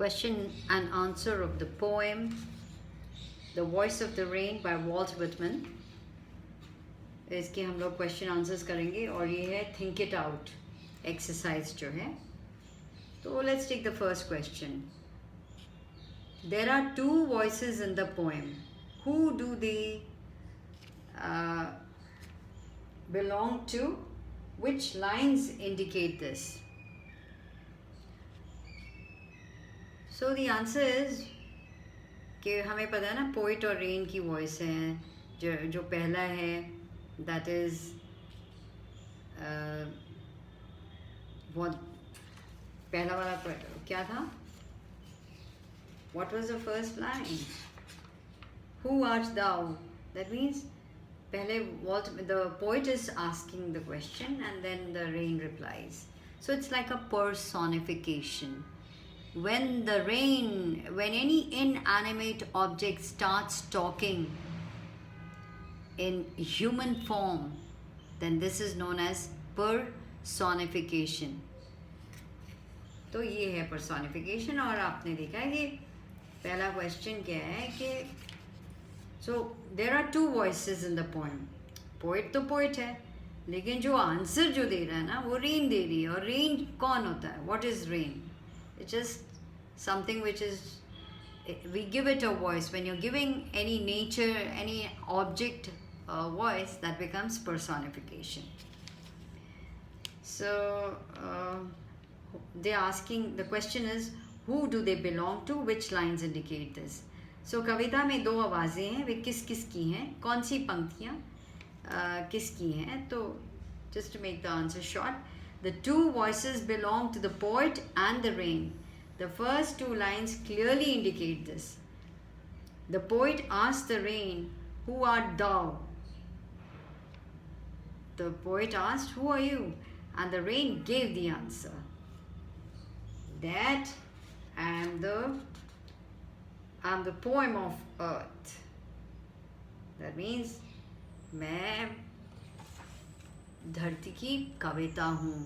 Question and answer of the poem The Voice of the Rain by Walt Whitman. इसके हम लोग question answers करेंगे और ये है थिंक इट आउट एक्सरसाइज जो है. तो let's take the first question. There are two voices in the poem. Who do they belong to? Which lines indicate this? So the answer is कि हमें पता है ना पोइट और रेन की वॉइस है. जो पहला है दैट इज बहुत पहला वाला क्या था? What was the first line? Who art thou? That means पहले the poet is asking the question and then the rain replies. So it's like a personification. When any inanimate object starts talking in human form, then this is known as personification. तो ये है personification. और आपने देखा है कि पहला question क्या है कि so there are two voices in the poem. Poet तो पोइट है, लेकिन जो आंसर जो दे रहा है ना वो रेन दे रही है. और रेन कौन होता है? What is rain? It's just something which is, we give it a voice. When you're giving any nature, any object a voice, that becomes personification. So the question is, who do they belong to? Which lines indicate this? So कविता में दो आवाज़ें हैं, वे किस किस की हैं, कौन सी पंक्तियाँ किस की हैं? तो just to make the answer short, the two voices belong to the poet and the rain. The first two lines clearly indicate this. The poet asked the rain, "Who art thou?" The poet asked, "Who are you?" And the rain gave the answer. That I am the poem of earth. That means मैं धरती की कविता हूँ.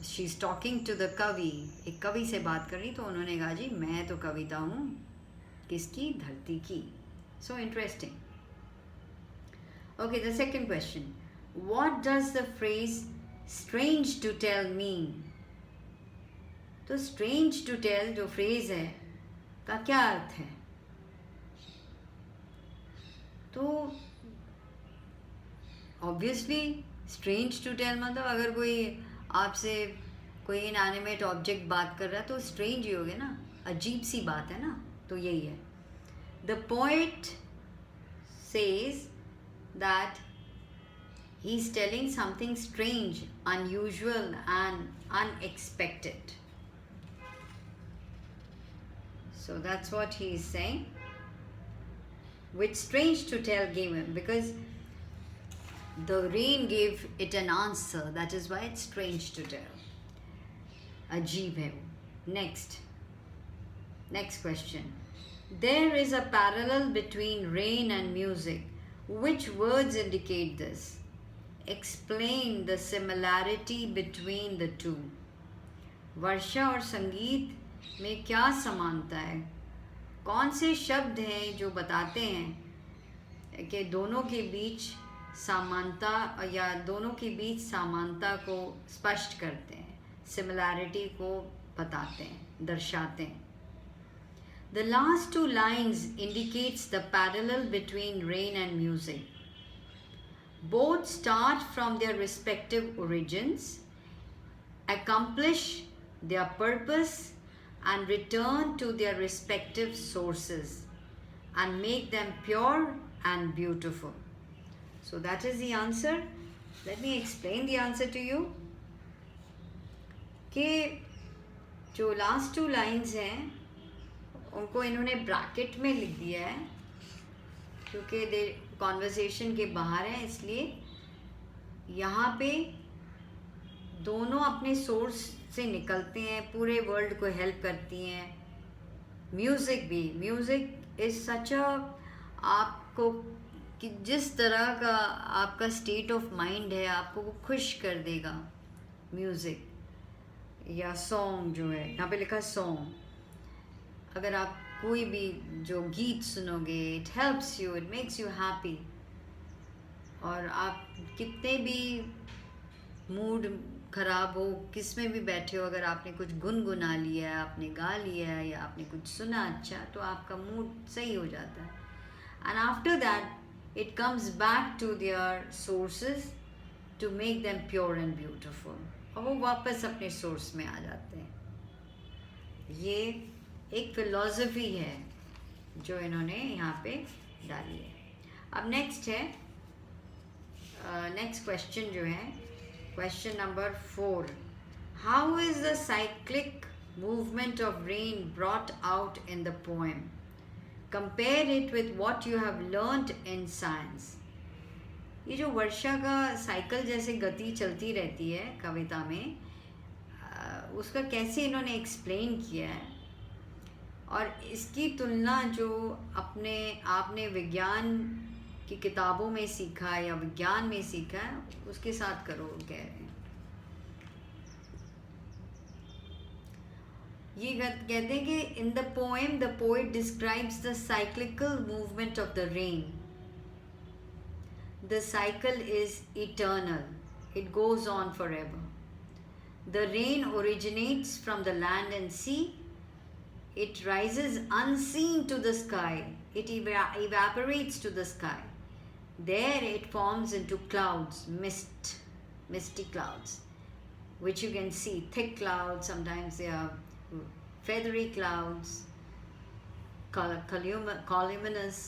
She is talking to the कवि. एक कवि से बात कर रही, तो उन्होंने कहा जी मैं तो कविता हूँ किसकी? धरती की. So interesting. Okay, the second question. What does the phrase strange to tell mean? तो स्ट्रेंज टू टेल जो फ्रेज है का क्या अर्थ है? तो ऑब्वियसली स्ट्रेंज टू टेल मतलब अगर कोई आपसे कोई इनएनिमेट ऑब्जेक्ट बात कर रहा है तो स्ट्रेंज ही हो गया ना, अजीब सी बात है ना. तो यही है. The poet says that he is telling something strange, unusual and unexpected. So that's what he is saying. Which strange to tell gave him, because the rain gave it an answer. That is why it's strange to tell. Ajeeb hai. Next question. There is a parallel between rain and music. Which words indicate this? Explain the similarity between the two. वर्षा और संगीत में क्या समानता है? कौन से शब्द हैं जो बताते हैं कि दोनों के बीच समानता या दोनों के बीच समानता को स्पष्ट करते हैं, सिमिलैरिटी को बताते हैं, दर्शाते हैं? The last two lines indicates the parallel between rain and music. Both start from their respective origins, accomplish their purpose, and return to their respective sources and make them pure and beautiful. So that is the answer. Let me explain the answer to you. कि जो last two lines हैं उनको इन्होंने bracket में लिख दिया है क्योंकि दे कॉन्वर्सेशन के बाहर है, इसलिए यहाँ पे दोनों अपने सोर्स से निकलते हैं, पूरे वर्ल्ड को हेल्प करती हैं. म्यूज़िक भी, म्यूज़िक इज़ सच अ, आपको कि जिस तरह का आपका स्टेट ऑफ माइंड है आपको वो खुश कर देगा. म्यूज़िक या सॉन्ग जो है, यहाँ पे लिखा सॉन्ग, अगर आप कोई भी जो गीत सुनोगे, it helps you, it makes you happy. और आप कितने भी मूड खराब हो, किस में भी बैठे हो, अगर आपने कुछ गुनगुना लिया है, आपने गा लिया है या आपने कुछ सुना अच्छा, तो आपका मूड सही हो जाता है. And after that it comes back to their sources to make them pure and beautiful. और वो वापस अपने सोर्स में आ जाते हैं. ये एक फिलॉसफी है जो इन्होंने यहाँ पे डाली है. अब नेक्स्ट है, नेक्स्ट क्वेश्चन जो है, question number 4. How is the cyclic movement of rain brought out in the poem? Compare it with what you have learnt in science. ये जो वर्षा का साइकिल जैसे गति चलती रहती है कविता में, उसका कैसे इन्होंने एक्सप्लेन किया है, और इसकी तुलना जो आपने विज्ञान की किताबों में सीखा या विज्ञान में सीखा है उसके साथ करो, कह रहे हैं. ये कहते हैं कि in the poem the poet describes the cyclical movement of the rain. The cycle is eternal, it goes on forever. The rain originates from the land and sea. It rises unseen to the sky. It evaporates to the sky. There it forms into clouds, misty clouds, which you can see. Thick clouds, sometimes they are feathery clouds, columinous,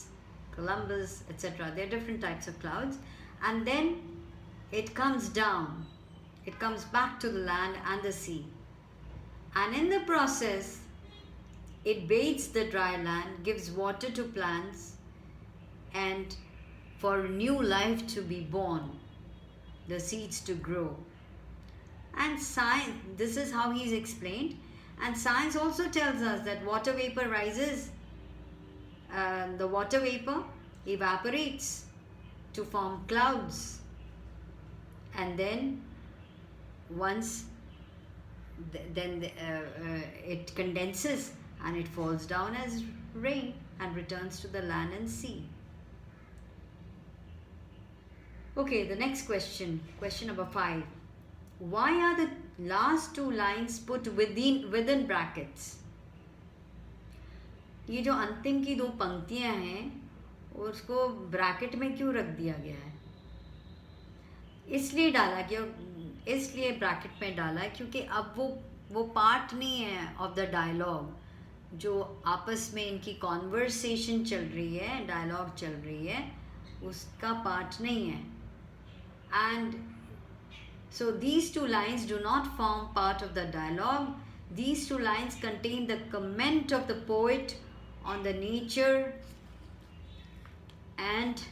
columbus, etc. There are different types of clouds. And then it comes down. It comes back to the land and the sea. And in the process, it bathes the dry land, gives water to plants, and for new life to be born, the seeds to grow. And science, this is how he's explained. And science also tells us that water vapor rises, the water vapor evaporates to form clouds, and then once it condenses and it falls down as rain and returns to the land and sea. Okay, the next question, question number 5. Why are the last two lines put within brackets? ये जो अंतिम की दो पंक्तियां हैं उसको bracket में क्यों रख दिया गया है? इसलिए डाला गया, इसलिए ब्रैकेट में डाला है क्योंकि अब वो पार्ट नहीं है ऑफ द डायलॉग. जो आपस में इनकी कॉन्वर्सेशन चल रही है, डायलॉग चल रही है, उसका पार्ट नहीं है. And so these two lines do not form part of the dialogue. These two lines contain the comment of the poet on the nature and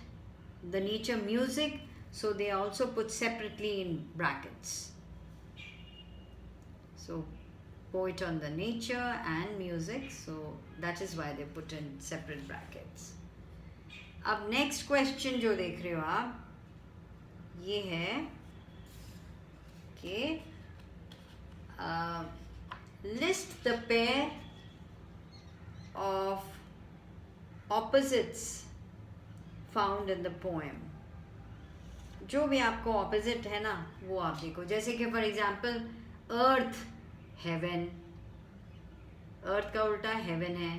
the nature music, so they are also put separately in brackets. So poet on the nature and music, so that is why they put in separate brackets. अब next question जो देख रहे हो आप, ये है कि list the pair of opposites found in the poem. जो भी आपको opposite है ना वो आप देखो. जैसे कि for example earth heaven, earth का उल्टा heaven है,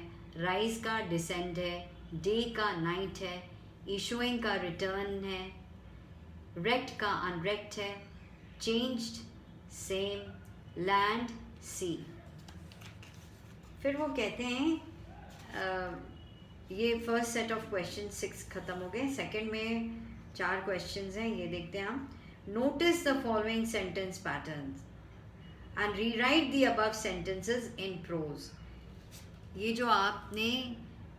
rise का descend है, day का night है, issuing का return है, wrecked का unwrecked है, changed same, land sea. फिर वो कहते हैं ये फर्स्ट सेट ऑफ क्वेश्चन 6 खत्म हो गए. सेकंड में 4 क्वेश्चंस हैं, ये देखते हैं हम. Notice the following sentence patterns and rewrite the above sentences in prose. ये जो आपने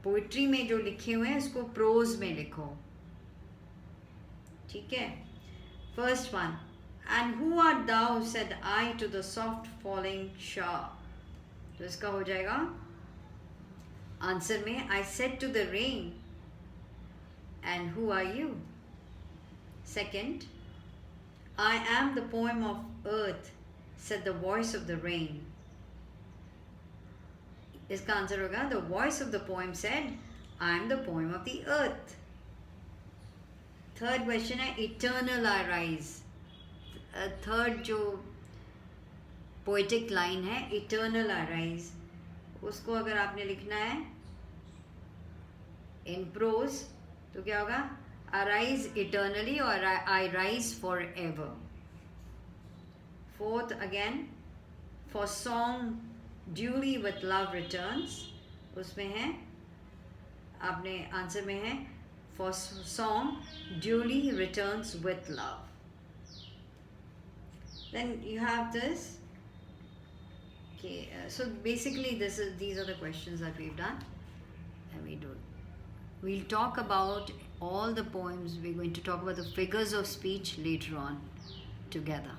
पोइट्री में जो लिखे हुए हैं इसको प्रोज में लिखो, ठीक है. First one, and who art thou, said I to the soft falling shower. तो इसका हो जाएगा आंसर में, I said to the rain, and who are you? Second, I am the poem of earth, said the voice of the rain. इसका answer होगा the voice of the poem said I am the poem of the earth. Third question है eternal आई rise. Third जो poetic line है eternal आई rise, उसको अगर आपने लिखना है इन प्रोज तो क्या होगा? अराइज इटर्नली और आई rise for ever. Fourth again for song duly with love returns, उसमें है आपने आंसर में है for song duly returns with love. Then you have this. Okay, so basically these are the questions that we've done, and we'll talk about all the poems. We're going to talk about the figures of speech later on together.